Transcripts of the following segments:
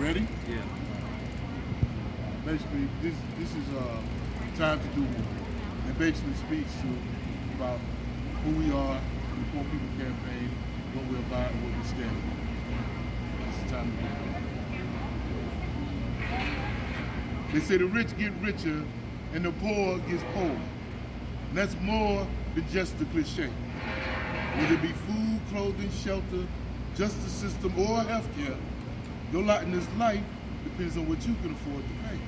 Ready? Yeah. Basically, this is time to do more. It basically speaks to about who we are, the Poor People Campaign, what we're about, and what we stand for. It's the time to do more. They say the rich get richer and the poor gets poorer. And that's more than just a cliche. Whether it be food, clothing, shelter, justice system, or healthcare, your lot in this life depends on what you can afford to pay.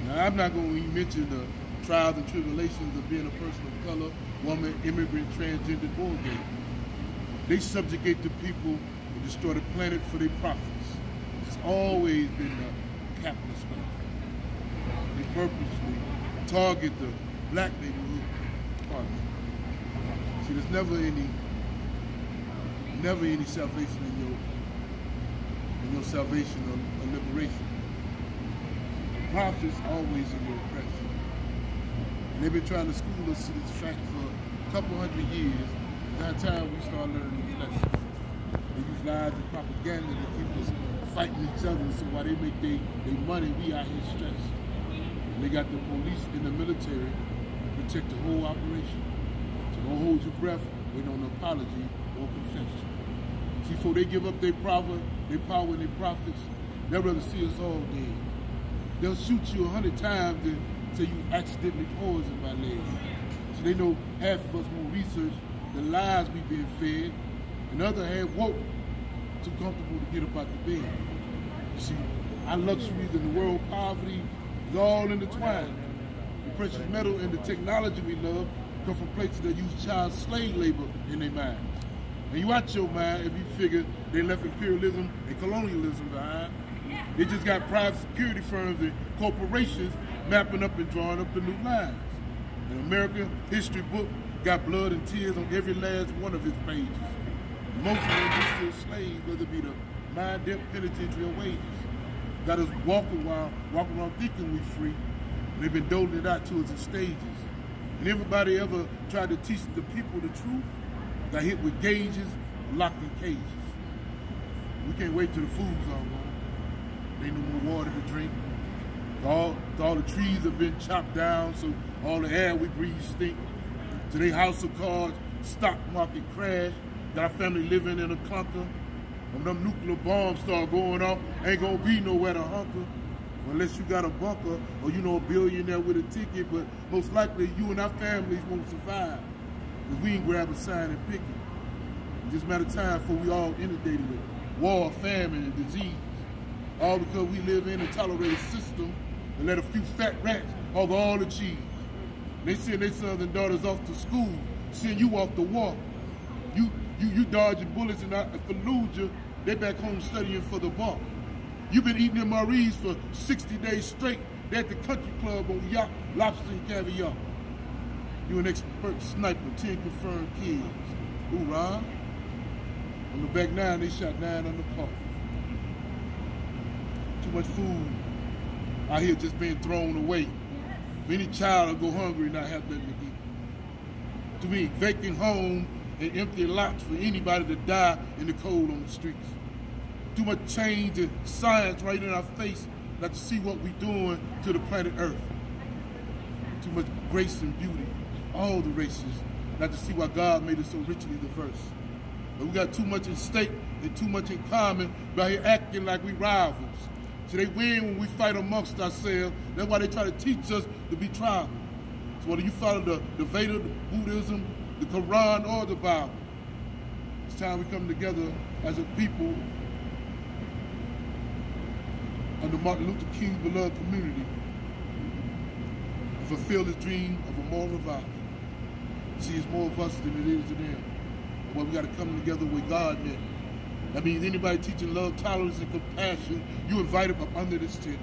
Now, I'm not going to even mention the trials and tribulations of being a person of color, woman, immigrant, transgender, or gay. They subjugate the people and destroy the planet for their profits. It's always been the capitalist way. They purposely target the black neighborhood partner. See, there's never any salvation in your salvation or liberation. The profits always in your oppression. And they've been trying to school us to this fact for a couple hundred years. It's now time we start learning these lessons. They use lies and propaganda to keep us fighting each other, so while they make their money, we out here stressed. And they got the police and the military to protect the whole operation. So don't hold your breath, wait on an apology or confession. See, before they give up their power and their profits, they'd rather see us all dead. They'll shoot you 100 times until you accidentally poison my leg. So they know half of us won't research the lies we've been fed, and the other half woke, too comfortable to get up out the bed. You see, our luxuries and the world poverty is all intertwined. The precious metal and the technology we love come from places that use child slave labor in their minds. And you out your mind if you figure they left imperialism and colonialism behind. They just got private security firms and corporations mapping up and drawing up the new lines. An American history book got blood and tears on every last one of its pages. Most of them are still slaves, whether it be the mind debt, penitentiary, or wages. Got us walking around thinking we free. And they've been doling it out to us in stages. And everybody ever tried to teach the people the truth got hit with gauges, locked in cages. We can't wait till the food's all gone. There ain't no more water to drink. All the trees have been chopped down, so all the air we breathe stink. Today, house of cards, stock market crash. Got our family living in a clunker. When them nuclear bombs start going off, ain't gonna be nowhere to hunker. Unless you got a bunker or you know a billionaire with a ticket, but most likely you and our families won't survive. Because we ain't grab a sign and pick it. It's just a matter of time before we all inundated with war, famine, and disease. All because we live in a tolerated system and let a few fat rats hog all the cheese. They send their sons and daughters off to school, send you off to war. You dodging bullets in Fallujah, they back home studying for the bar. You've been eating MREs for 60 days straight. They're at the country club on yacht, lobster and caviar. You an expert sniper, 10 confirmed kills. Hoorah. On the back 9, they shot 9 on the park. Too much food out here just being thrown away. For any child will go hungry and not have nothing to eat. To me, vacant home and empty lots for anybody to die in the cold on the streets. Too much change and science right in our face not to see what we're doing to the planet Earth. Too much grace and beauty, all the races, not to see why God made us so richly diverse. But we got too much at stake and too much in common by here acting like we rivals. So they win when we fight amongst ourselves. That's why they try to teach us to be tribal. So whether you follow the Veda, the Buddhism, the Quran, or the Bible, it's time we come together as a people under Martin Luther King's beloved community and fulfill his dream of a moral revival. See, it's more of us than it is of them. But we got to come together with God meant. That means anybody teaching love, tolerance, and compassion, you invite them up under this tent.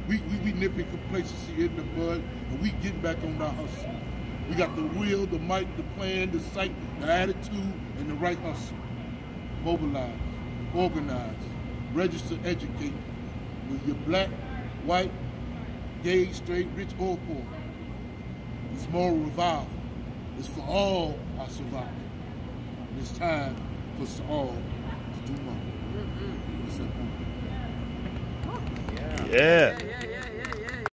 We nipping complacency in the bud, and we getting back on our hustle. We got the will, the might, the plan, the sight, the attitude, and the right hustle. Mobilize, organize, register, educate. Whether you're black, white, gay, straight, rich, or poor. It's moral revival. It's for all our survival. And it's time for us all to do more. It's that point. Yeah.